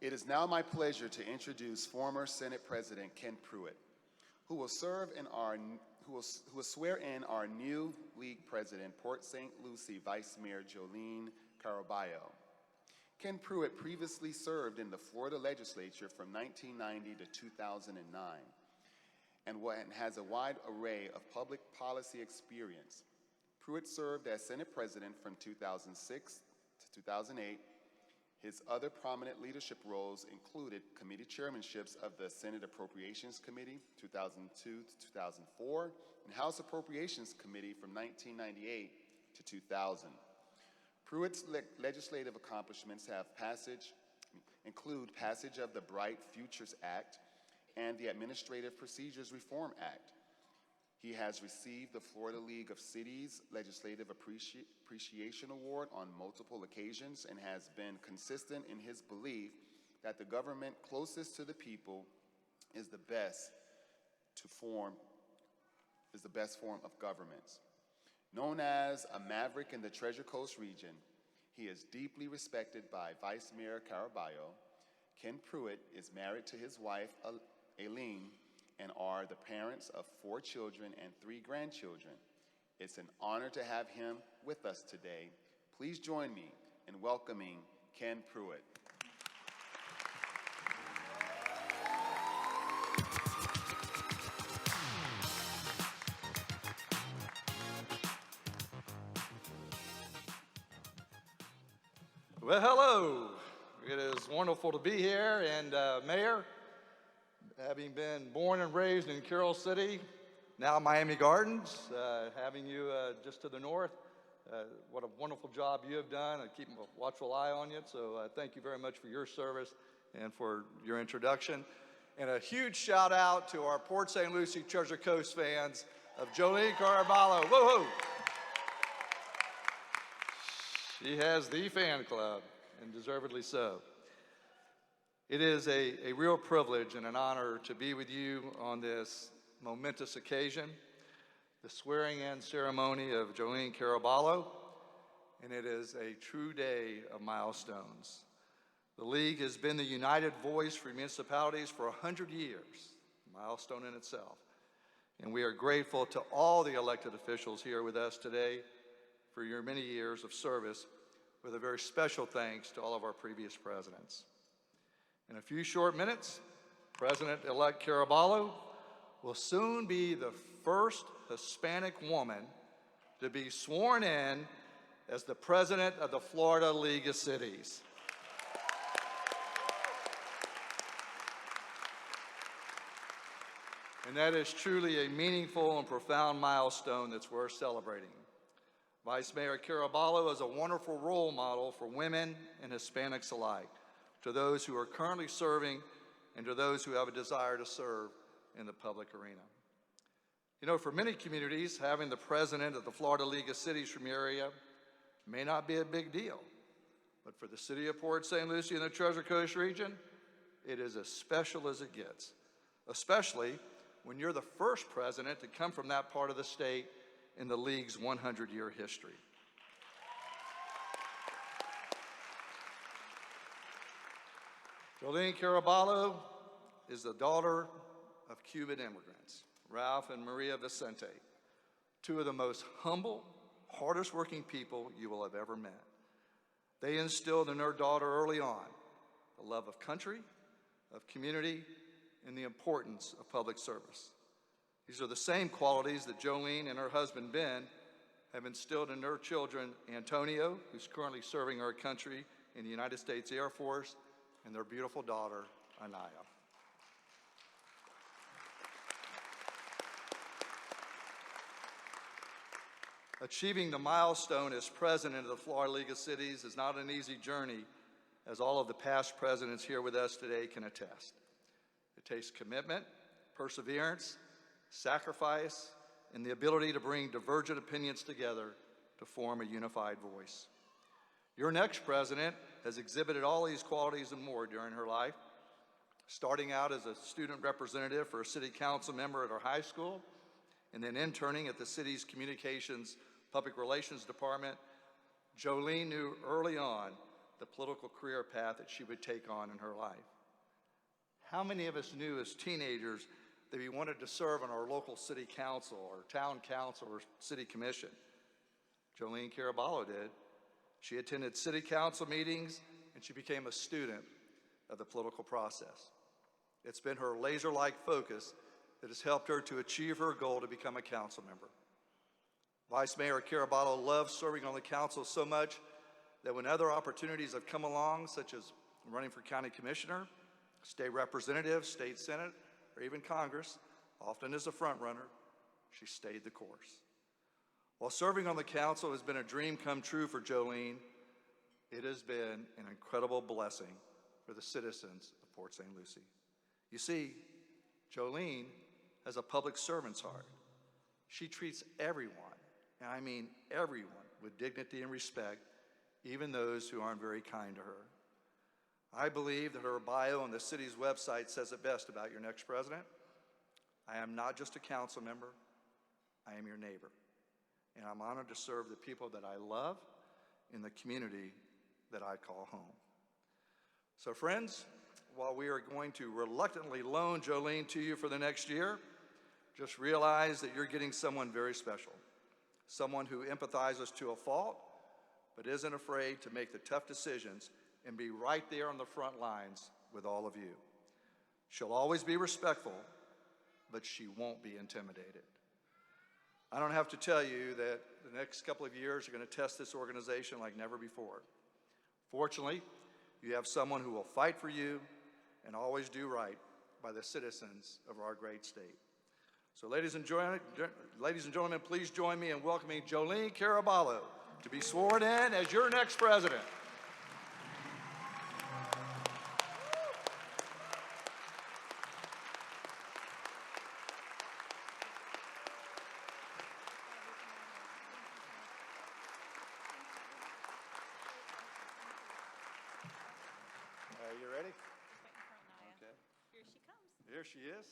It is now my pleasure to introduce former Senate President Ken Pruitt, who will swear in our new league president, Port St. Lucie Vice Mayor Jolene Caraballo. Ken Pruitt previously served in the Florida legislature from 1990 to 2009 and has a wide array of public policy experience. Pruitt served as Senate President from 2006 to 2008. His other prominent leadership roles included committee chairmanships of the Senate Appropriations Committee, 2002 to 2004, and House Appropriations Committee from 1998 to 2000. Pruitt's legislative accomplishments include passage of the Bright Futures Act and the Administrative Procedures Reform Act. He has received the Florida League of Cities Legislative Appreciation Award on multiple occasions and has been consistent in his belief that the government closest to the people is the best form of government. Known as a maverick in the Treasure Coast region, he is deeply respected by Vice Mayor Caraballo. Ken Pruitt is married to his wife, Aileen, and are the parents of 4 children and 3 grandchildren. It's an honor to have him with us today. Please join me in welcoming Ken Pruitt. Well, hello. It is wonderful to be here, and Mayor, having been born and raised in Carroll City, now Miami Gardens, having you just to the north, what a wonderful job you have done. I keep a watchful eye on you, so thank you very much for your service and for your introduction. And a huge shout out to our Port St. Lucie Treasure Coast fans of Jolene Caraballo. Woo-hoo! She has the fan club, and deservedly so. It is a real privilege and an honor to be with you on this momentous occasion, the swearing-in ceremony of Jolene Caraballo, and it is a true day of milestones. The League has been the united voice for municipalities for 100 years, a milestone in itself. And we are grateful to all the elected officials here with us today for your many years of service, with a very special thanks to all of our previous presidents. In a few short minutes, President-elect Caraballo will soon be the first Hispanic woman to be sworn in as the president of the Florida League of Cities. And that is truly a meaningful and profound milestone that's worth celebrating. Vice Mayor Caraballo is a wonderful role model for women and Hispanics alike, to those who are currently serving and to those who have a desire to serve in the public arena. You know, for many communities, having the president of the Florida League of Cities from your area may not be a big deal, but for the city of Port St. Lucie and the Treasure Coast region, it is as special as it gets, especially when you're the first president to come from that part of the state in the League's 100-year history. Jolene Caraballo is the daughter of Cuban immigrants, Ralph and Maria Vicente, 2 of the most humble, hardest working people you will have ever met. They instilled in their daughter early on the love of country, of community, and the importance of public service. These are the same qualities that Jolene and her husband Ben have instilled in their children, Antonio, who's currently serving our country in the United States Air Force, and their beautiful daughter, Anaya. Achieving the milestone as president of the Florida League of Cities is not an easy journey, as all of the past presidents here with us today can attest. It takes commitment, perseverance, sacrifice, and the ability to bring divergent opinions together to form a unified voice. Your next president has exhibited all these qualities and more during her life, starting out as a student representative for a city council member at her high school, and then interning at the city's communications public relations department. Jolene knew early on the political career path that she would take on in her life. How many of us knew as teenagers that we wanted to serve on our local city council or town council or city commission? Jolene Caraballo did. She attended city council meetings and she became a student of the political process. It's been her laser-like focus that has helped her to achieve her goal to become a council member. Vice Mayor Caraballo loves serving on the council so much that when other opportunities have come along, such as running for county commissioner, state representative, state senate, or even Congress, often as a front runner, she stayed the course. While serving on the council has been a dream come true for Jolene, it has been an incredible blessing for the citizens of Port St. Lucie. You see, Jolene has a public servant's heart. She treats everyone, and I mean everyone, with dignity and respect, even those who aren't very kind to her. I believe that her bio on the city's website says it best about your next president. I am not just a council member, I am your neighbor. And I'm honored to serve the people that I love in the community that I call home. So friends, while we are going to reluctantly loan Jolene to you for the next year, just realize that you're getting someone very special, someone who empathizes to a fault, but isn't afraid to make the tough decisions and be right there on the front lines with all of you. She'll always be respectful, but she won't be intimidated. I don't have to tell you that the next couple of years are going to test this organization like never before. Fortunately, you have someone who will fight for you and always do right by the citizens of our great state. So ladies and gentlemen, please join me in welcoming Jolene Caraballo to be sworn in as your next president. You ready? Okay. Here she comes. Here she is.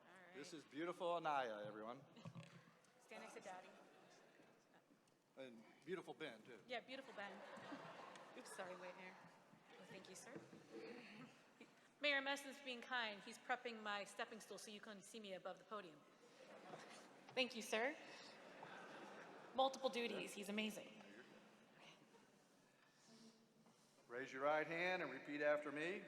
All right. This is beautiful Anaya, everyone. Stand next to Daddy. And beautiful Ben, too. Yeah, beautiful Ben. Oops, sorry, wait here. Well, thank you, sir. Mayor Messon's being kind. He's prepping my stepping stool so you can see me above the podium. Thank you, sir. Multiple duties. He's amazing. Raise your right hand and repeat after me.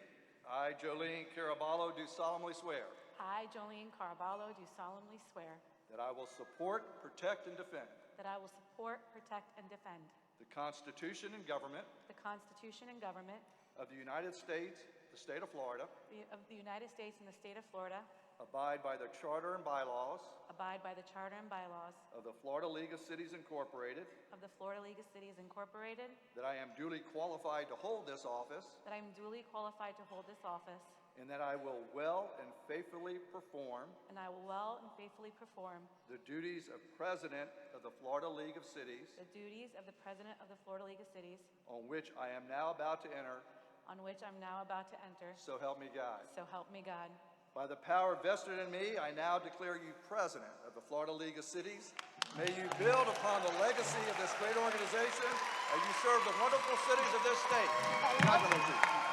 I, Jolene Caraballo, do solemnly swear I, Jolene Caraballo, do solemnly swear that I will support, protect, and defend that I will support, protect, and defend the Constitution and government the Constitution and government of the United States, the state of Florida, of the United States and the state of Florida, abide by the charter and bylaws abide by the charter and bylaws of the Florida League of Cities Incorporated, of the Florida League of Cities Incorporated, that I am duly qualified to hold this office, that I am duly qualified to hold this office, and that I will well and faithfully perform and I will well and faithfully perform the duties of President of the Florida League of Cities, the duties of the President of the Florida League of Cities, on which I am now about to enter, on which I'm now about to enter. so help me God. So help me God. By the power vested in me, I now declare you President of the Florida League of Cities. May you build upon the legacy of this great organization as you serve the wonderful cities of this state. Congratulations.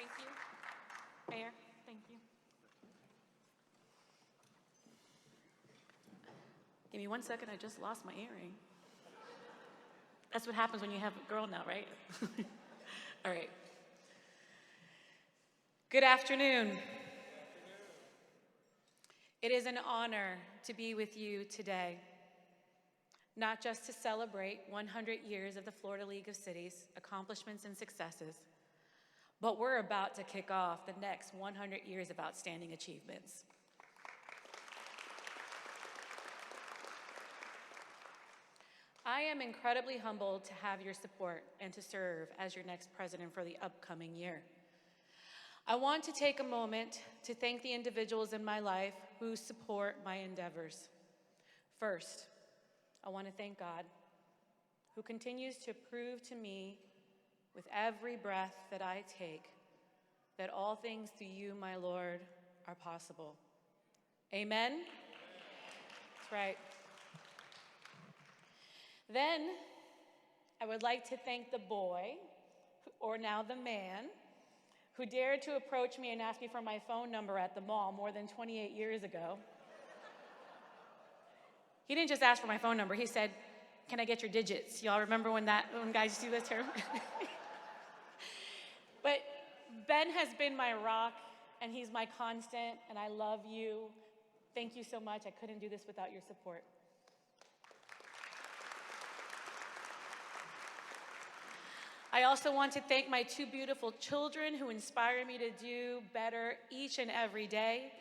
Thank you. Mayor, thank you. Give me 1 second, I just lost my earring. That's what happens when you have a girl now, right? All right. Good afternoon. It is an honor to be with you today, not just to celebrate 100 years of the Florida League of Cities, accomplishments and successes, but we're about to kick off the next 100 years of outstanding achievements. I am incredibly humbled to have your support and to serve as your next president for the upcoming year. I want to take a moment to thank the individuals in my life who support my endeavors. First, I want to thank God, who continues to prove to me with every breath that I take that all things through you, my Lord, are possible. Amen? That's right. Then I would like to thank the boy, or now the man, who dared to approach me and ask me for my phone number at the mall more than 28 years ago. He didn't just ask for my phone number, he said, "Can I get your digits?" Y'all remember when guys do this term? But Ben has been my rock, and he's my constant, and I love you. Thank you so much. I couldn't do this without your support. I also want to thank my two beautiful children who inspire me to do better each and every day.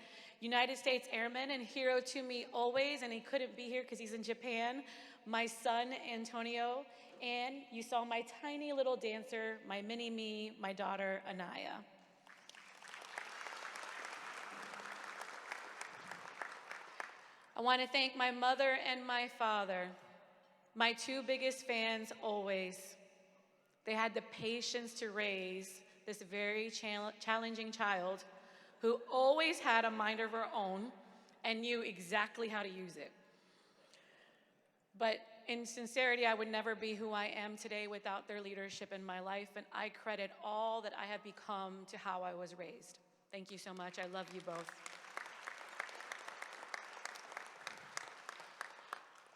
United States Airman and hero to me always, and he couldn't be here because he's in Japan, my son, Antonio, and you saw my tiny little dancer, my mini-me, my daughter, Anaya. I want to thank my mother and my father, my two biggest fans always. They had the patience to raise this very challenging child who always had a mind of her own and knew exactly how to use it. But in sincerity, I would never be who I am today without their leadership in my life, and I credit all that I have become to how I was raised. Thank you so much. I love you both.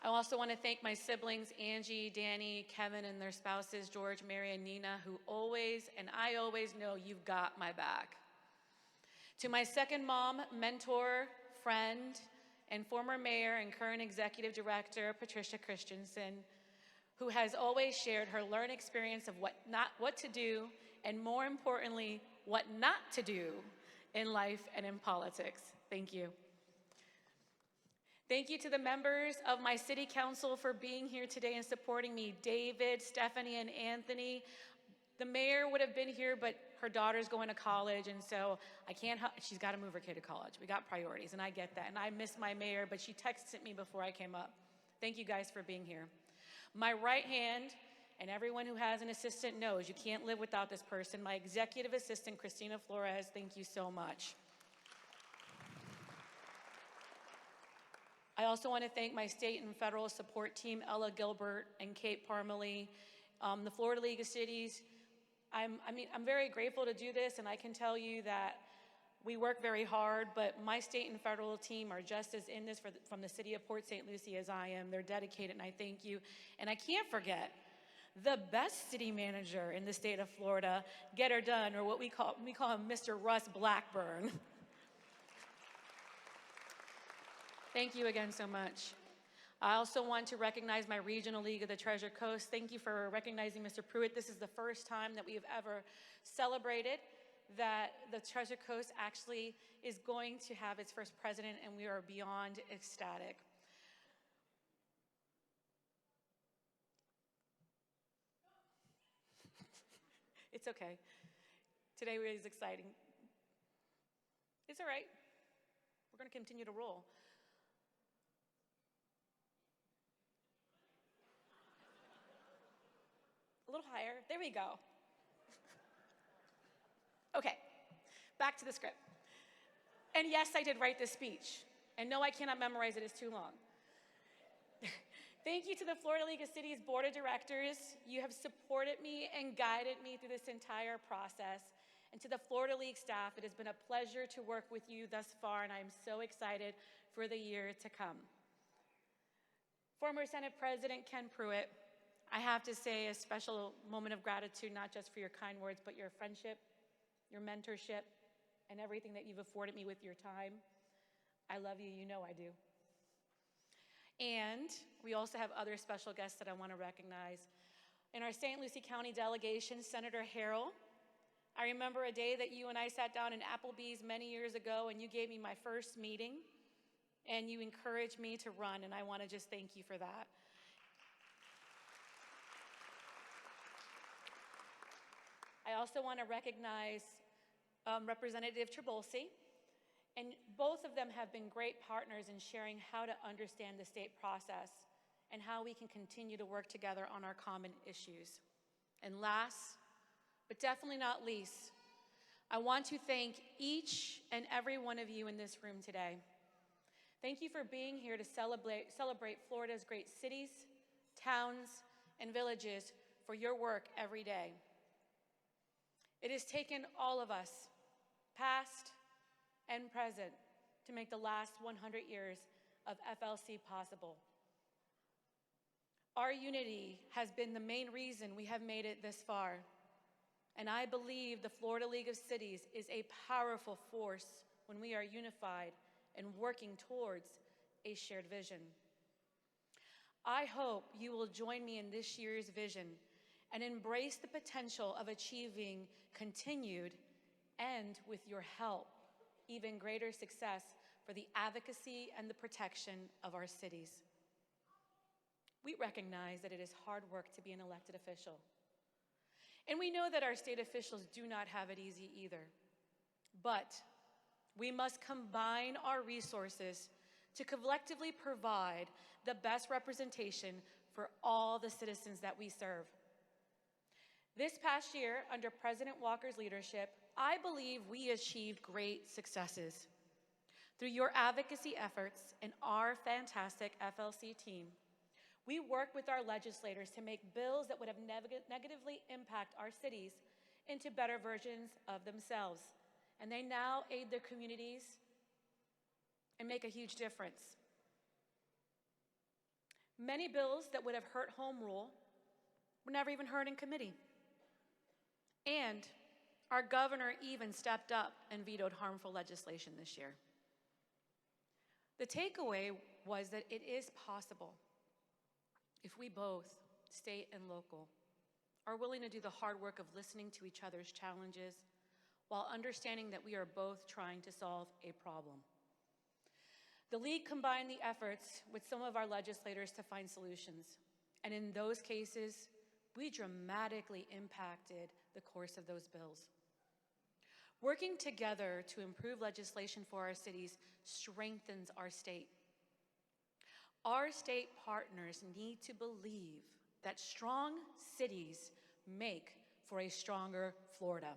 I also want to thank my siblings, Angie, Danny, Kevin, and their spouses, George, Mary, and Nina, who always, and I always know you've got my back. To my second mom, mentor, friend, and former mayor and current executive director, Patricia Christensen, who has always shared her learned experience of what to do, and more importantly, what not to do in life and in politics. Thank you. Thank you to the members of my city council for being here today and supporting me, David, Stephanie, and Anthony. The mayor would have been here, but her daughter's going to college, and so I can't help, she's got to move her kid to college. We got priorities, and I get that, and I miss my mayor, but she texted me before I came up. Thank you guys for being here. My right hand, and everyone who has an assistant knows you can't live without this person, my executive assistant, Christina Flores, thank you so much. I also want to thank my state and federal support team, Ella Gilbert and Kate Parmalee, the Florida League of Cities. I'm very grateful to do this, and I can tell you that we work very hard, but my state and federal team are just as in this from the city of Port St. Lucie as I am. They're dedicated, and I thank you. And I can't forget the best city manager in the state of Florida, Get Her Done, or what we call him Mr. Russ Blackburn. Thank you again so much. I also want to recognize my Regional League of the Treasure Coast. Thank you for recognizing Mr. Pruitt. This is the first time that we have ever celebrated that the Treasure Coast actually is going to have its first president, and we are beyond ecstatic. It's okay. Today is exciting. It's all right. We're going to continue to roll. A little higher. There we go. Okay, back to the script. And yes, I did write this speech. And no, I cannot memorize it, it's too long. Thank you to the Florida League of Cities Board of Directors. You have supported me and guided me through this entire process. And to the Florida League staff, it has been a pleasure to work with you thus far, and I'm so excited for the year to come. Former Senate President Ken Pruitt, I have to say a special moment of gratitude, not just for your kind words, but your friendship, your mentorship, and everything that you've afforded me with your time. I love you, you know I do. And we also have other special guests that I want to recognize. In our St. Lucie County delegation, Senator Harrell. I remember a day that you and I sat down in Applebee's many years ago, and you gave me my first meeting, and you encouraged me to run, and I want to just thank you for that. I also want to recognize Representative Trabolsi, and both of them have been great partners in sharing how to understand the state process and how we can continue to work together on our common issues. And last, but definitely not least, I want to thank each and every one of you in this room today. Thank you for being here to celebrate Florida's great cities, towns, and villages for your work every day. It has taken all of us, past and present, to make the last 100 years of FLC possible. Our unity has been the main reason we have made it this far, and I believe the Florida League of Cities is a powerful force when we are unified and working towards a shared vision. I hope you will join me in this year's vision and embrace the potential of achieving continued and, with your help, even greater success for the advocacy and the protection of our cities. We recognize that it is hard work to be an elected official. And we know that our state officials do not have it easy either. But we must combine our resources to collectively provide the best representation for all the citizens that we serve. This past year, under President Walker's leadership, I believe we achieved great successes. Through your advocacy efforts and our fantastic FLC team, we work with our legislators to make bills that would have negatively impact our cities into better versions of themselves. And they now aid their communities and make a huge difference. Many bills that would have hurt home rule were never even heard in committee. And our governor even stepped up and vetoed harmful legislation this year. The takeaway was that it is possible if we both, state and local, are willing to do the hard work of listening to each other's challenges while understanding that we are both trying to solve a problem. The League combined the efforts with some of our legislators to find solutions, and in those cases, we dramatically impacted the course of those bills. Working together to improve legislation for our cities strengthens our state. Our state partners need to believe that strong cities make for a stronger Florida.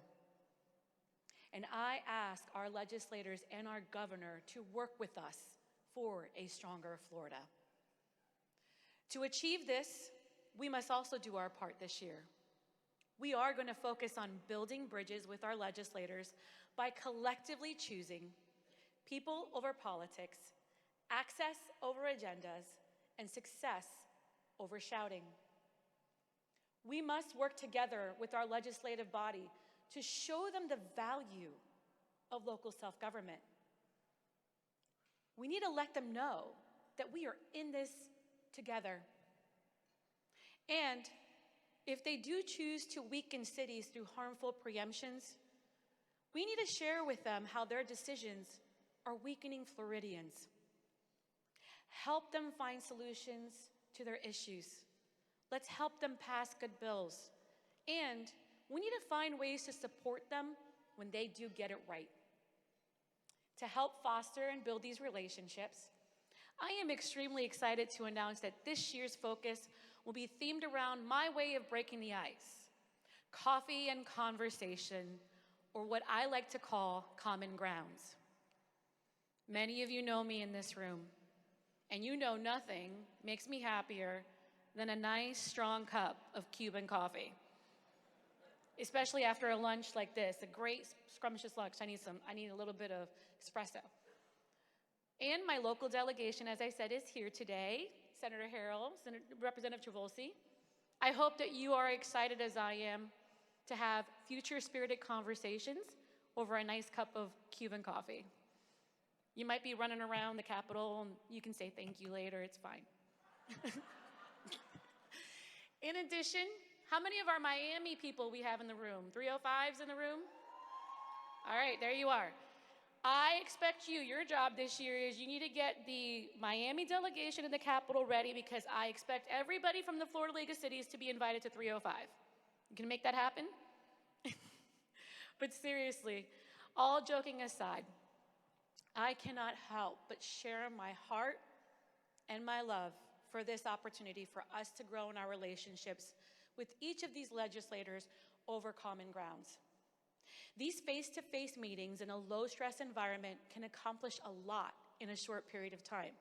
And I ask our legislators and our governor to work with us for a stronger Florida. To achieve this, we must also do our part this year. We are going to focus on building bridges with our legislators by collectively choosing people over politics, access over agendas, and success over shouting. We must work together with our legislative body to show them the value of local self-government. We need to let them know that we are in this together. And if they do choose to weaken cities through harmful preemptions, we need to share with them how their decisions are weakening Floridians. Help them find solutions to their issues. Let's help them pass good bills. And we need to find ways to support them when they do get it right. To help foster and build these relationships, I am extremely excited to announce that this year's focus will be themed around my way of breaking the ice: coffee and conversation, or what I like to call common grounds. Many of you know me in this room, and you know nothing makes me happier than a nice, strong cup of Cuban coffee. Especially after a lunch like this, a great scrumptious lunch. I need a little bit of espresso. And my local delegation, as I said, is here today. Senator Harrell, Representative Travolsi. I hope that you are excited as I am to have future-spirited conversations over a nice cup of Cuban coffee. You might be running around the Capitol, and you can say thank you later, it's fine. In addition, how many of our Miami people we have in the room? 305s in the room? All right, there you are. I expect your job this year is you need to get the Miami delegation in the Capitol ready, because I expect everybody from the Florida League of Cities to be invited to 305. You can make that happen? But seriously, all joking aside, I cannot help but share my heart and my love for this opportunity for us to grow in our relationships with each of these legislators over common grounds. These face-to-face meetings in a low-stress environment can accomplish a lot in a short period of time.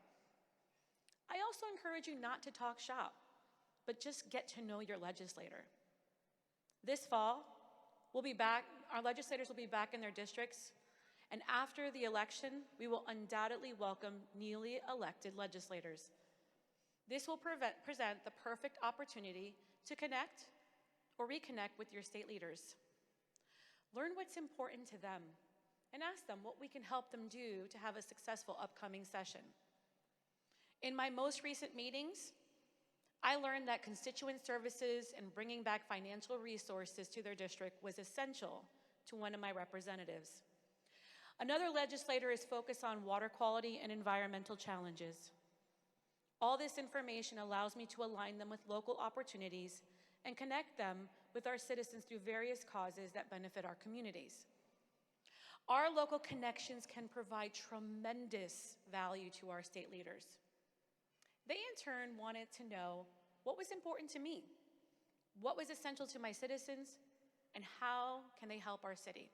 I also encourage you not to talk shop, but just get to know your legislator. This fall, our legislators will be back in their districts, and after the election, we will undoubtedly welcome newly elected legislators. This will present the perfect opportunity to connect or reconnect with your state leaders. Learn what's important to them and ask them what we can help them do to have a successful upcoming session. In my most recent meetings, I learned that constituent services and bringing back financial resources to their district was essential to one of my representatives. Another legislator is focused on water quality and environmental challenges. All this information allows me to align them with local opportunities and connect them with our citizens through various causes that benefit our communities. Our local connections can provide tremendous value to our state leaders. They in turn wanted to know what was important to me, what was essential to my citizens, and how can they help our city.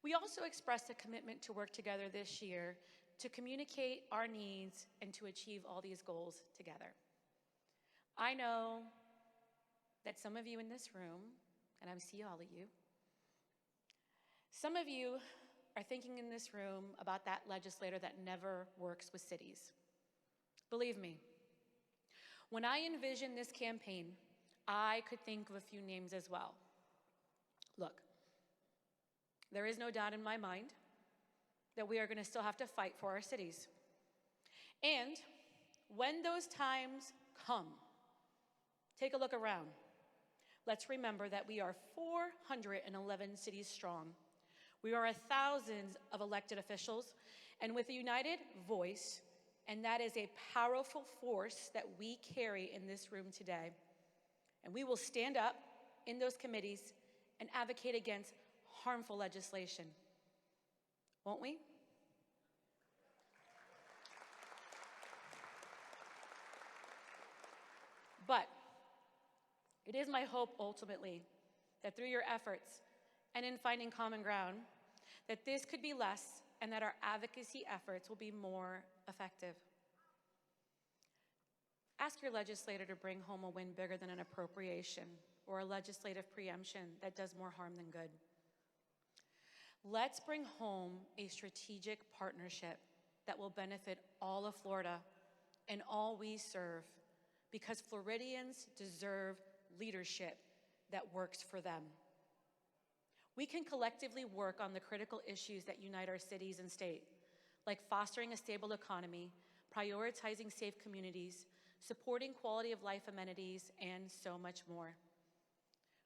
We also expressed a commitment to work together this year to communicate our needs and to achieve all these goals together. I know that some of you in this room, and I see all of you, some of you are thinking in this room about that legislator that never works with cities. Believe me, when I envisioned this campaign, I could think of a few names as well. Look, there is no doubt in my mind that we are going to still have to fight for our cities. And when those times come, take a look around. Let's remember that we are 411 cities strong. We are thousands of elected officials, and with a united voice, and that is a powerful force that we carry in this room today. And we will stand up in those committees and advocate against harmful legislation. Won't we? But it is my hope ultimately that through your efforts and in finding common ground, that this could be less and that our advocacy efforts will be more effective. Ask your legislator to bring home a win bigger than an appropriation or a legislative preemption that does more harm than good. Let's bring home a strategic partnership that will benefit all of Florida and all we serve, because Floridians deserve leadership that works for them. We can collectively work on the critical issues that unite our cities and state, like fostering a stable economy, prioritizing safe communities, supporting quality of life amenities, and so much more.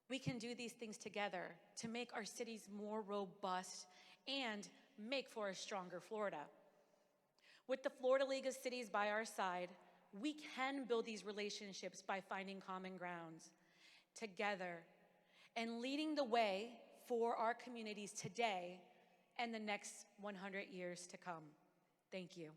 We can do these things together to make our cities more robust and make for a stronger Florida. With the Florida League of Cities by our side, we can build these relationships by finding common grounds together and leading the way for our communities today and the next 100 years to come. Thank you.